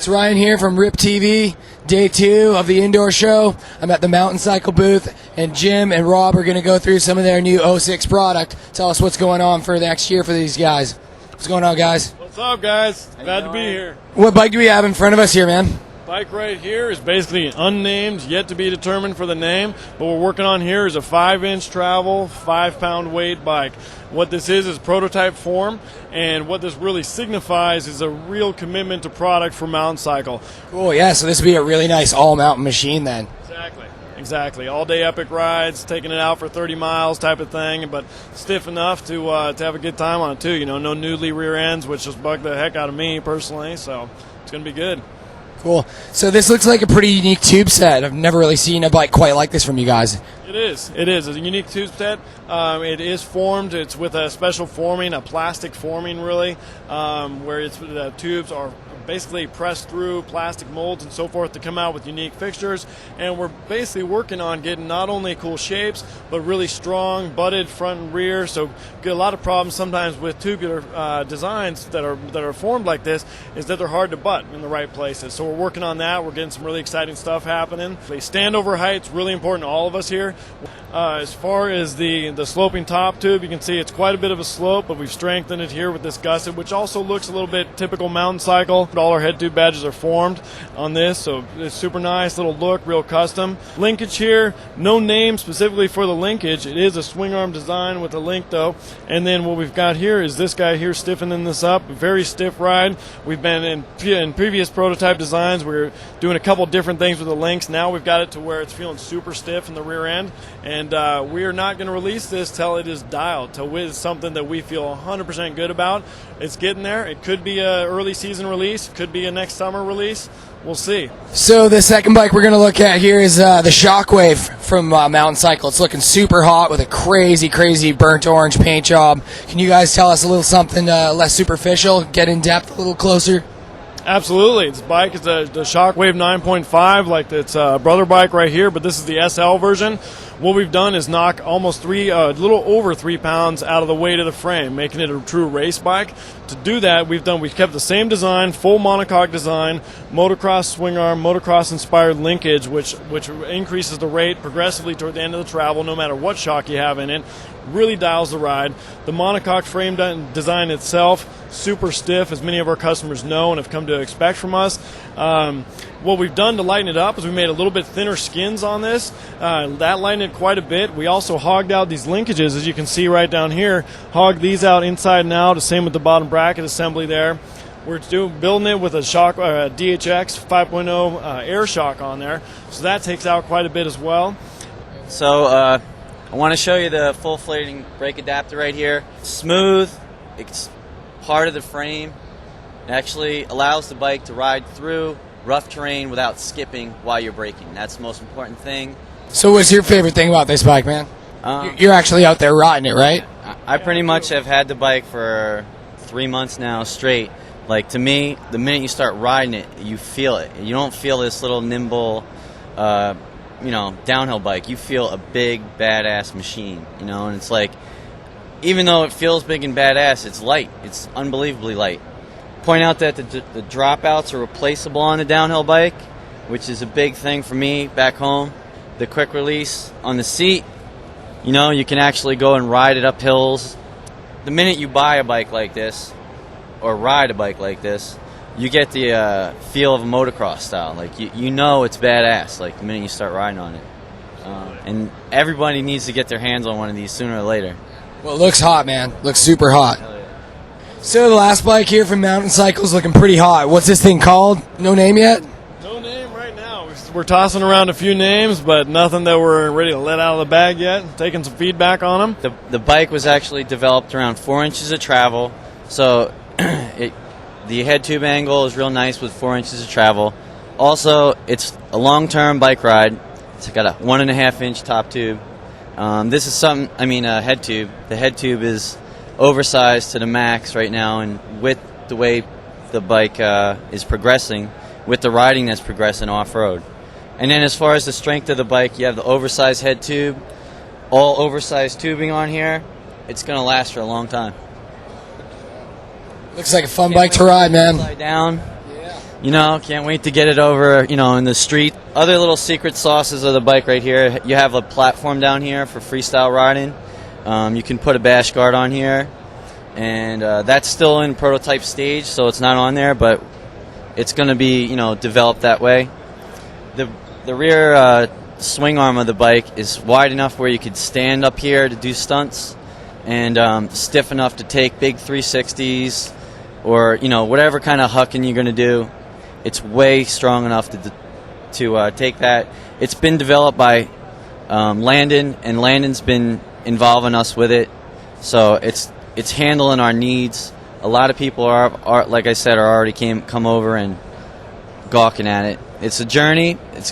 It's Ryan here from RIP TV, day 2 of the indoor show. I'm at the Mountaincycle booth, and Jim and Rob are going to go through some of their new 06 product. Tell us what's going on for the next year for these guys. What's going on, guys? What's up, guys? Glad to be here. What bike do we have in front of us here, man? Bike right here is basically unnamed, yet to be determined for the name. What we're working on here is a 5-inch travel, 5-pound weight bike. What this is prototype form, and what this really signifies is a real commitment to product for Mountaincycle. Cool, yeah, so this would be a really nice all-mountain machine then. Exactly. All-day epic rides, taking it out for 30 miles type of thing, but stiff enough to have a good time on it too. You know, no noodly rear ends, which just bugged the heck out of me personally, so it's going to be good. Cool. So this looks like a pretty unique tube set. I've never really seen a bike quite like this from you guys. It is. It's a unique tube set. It is formed. It's with a special forming, a plastic forming really, where the tubes are basically pressed through plastic molds and so forth to come out with unique fixtures. And we're basically working on getting not only cool shapes, but really strong butted front and rear. So get a lot of problems sometimes with tubular designs that are formed like this is that they're hard to butt in the right places. So we're working on that. We're getting some really exciting stuff happening. The standover height's really important to all of us here. As far as the sloping top tube, you can see it's quite a bit of a slope, but we've strengthened it here with this gusset, which also looks a little bit typical Mountaincycle. All our head tube badges are formed on this, so it's super nice little look, real custom. Linkage here, no name specifically for the linkage. It is a swing arm design with a link though. And then what we've got here is this guy here stiffening this up. Very stiff ride. We've been in previous prototype designs, we were doing a couple different things with the links. Now we've got it to where it's feeling super stiff in the rear end. And we are not going to release this till it is dialed, till it is something that we feel 100% good about. It's getting there. It could be an early season release, could be a next summer release. We'll see. So the second bike we're going to look at here is the Shockwave from Mountaincycle. It's looking super hot with a crazy, crazy burnt orange paint job. Can you guys tell us a little something less superficial, get in depth a little closer? Absolutely. This bike is the Shockwave 9.5, like its brother bike right here, but this is the SL version. What we've done is knock almost a little over 3 pounds out of the weight of the frame, making it a true race bike. To do that, we've kept the same design, full monocoque design, motocross swing arm, motocross inspired linkage, which increases the rate progressively toward the end of the travel, no matter what shock you have in it. Really dials the ride. The monocoque frame design itself, super stiff, as many of our customers know and have come to expect from us. What we've done to lighten it up is we made a little bit thinner skins on this. That lightened it quite a bit. We also hogged out these linkages, as you can see right down here. Hogged these out inside and out, the same with the bottom bracket assembly there. We're building it with a DHX 5.0 air shock on there, so that takes out quite a bit as well. So I want to show you the full floating brake adapter right here. Smooth, it's part of the frame. It actually allows the bike to ride through rough terrain without skipping while you're braking. That's the most important thing. So what's your favorite thing about this bike, man? You're actually out there riding it, right? I pretty much have had the bike for 3 months now straight. Like, to me, the minute you start riding it, you feel it. You don't feel this little nimble, downhill bike. You feel a big, badass machine, and it's like, even though it feels big and badass, it's light. It's unbelievably light. Point out that the dropouts are replaceable on the downhill bike, which is a big thing for me back home. The quick release on the seat, you can actually go and ride it up hills. The minute you buy a bike like this, or ride a bike like this, you get the feel of a motocross style. Like, you know it's badass, like, the minute you start riding on it. And everybody needs to get their hands on one of these sooner or later. Well, it looks hot, man. Looks super hot. So the last bike here from Mountaincycle is looking pretty hot. What's this thing called? No name yet? No name right now. We're tossing around a few names, but nothing that we're ready to let out of the bag yet. Taking some feedback on them. The bike was actually developed around 4 inches of travel, so the head tube angle is real nice with 4 inches of travel. Also, it's a long-term bike ride. It's got a 1.5-inch top tube. This is a head tube. The head tube is oversized to the max right now, and with the way the bike is progressing, with the riding that's progressing off-road. And then as far as the strength of the bike, you have the oversized head tube, all oversized tubing on here. It's going to last for a long time. Looks like a fun bike to ride, man. Slide down. Yeah. You know, can't wait to get it over, you know, in the street. Other little secret sauces of the bike right here. You have a platform down here for freestyle riding. You can put a bash guard on here. And that's still in prototype stage, so it's not on there, but it's going to be, you know, developed that way. The rear swing arm of the bike is wide enough where you could stand up here to do stunts, and stiff enough to take big 360s or, you know, whatever kind of hucking you're going to do. It's way strong enough to take that. It's been developed by Landon, and Landon's been involving us with it, so it's handling our needs. A lot of people are like I said, are already come over and gawking at it. It's a journey. It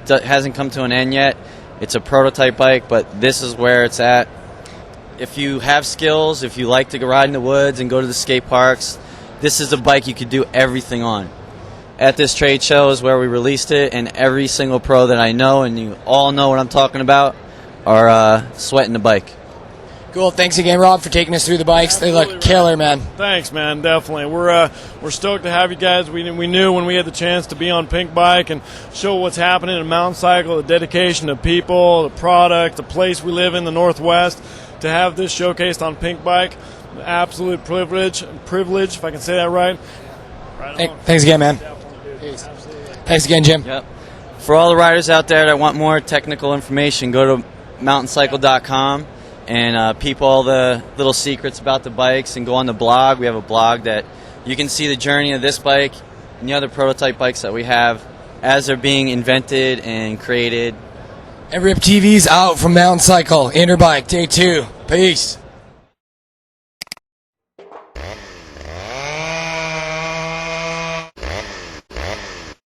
hasn't come to an end yet. It's a prototype bike, but this is where it's at. If you have skills, if you like to go ride in the woods and go to the skate parks, this is a bike you could do everything on. At this trade show is where we released it, and every single pro that I know, and you all know what I'm talking about, are sweating the bike. Cool. Thanks again, Rob, for taking us through the bikes. Absolutely, They look killer, man. Thanks, man. Definitely. We're stoked to have you guys. We knew when we had the chance to be on Pink Bike and show what's happening in Mountaincycle, the dedication to people, the product, the place we live in, the Northwest, to have this showcased on Pink Bike. Absolute privilege, if I can say that right. Thanks again, man. Peace. Thanks again, Jim. Yep. For all the riders out there that want more technical information, go to mountaincycle.com and peep all the little secrets about the bikes, and go on the blog. We have a blog that you can see the journey of this bike and the other prototype bikes that we have as they're being invented and created. And Rip TV's out from Mountaincycle. Interbike, day 2. Peace.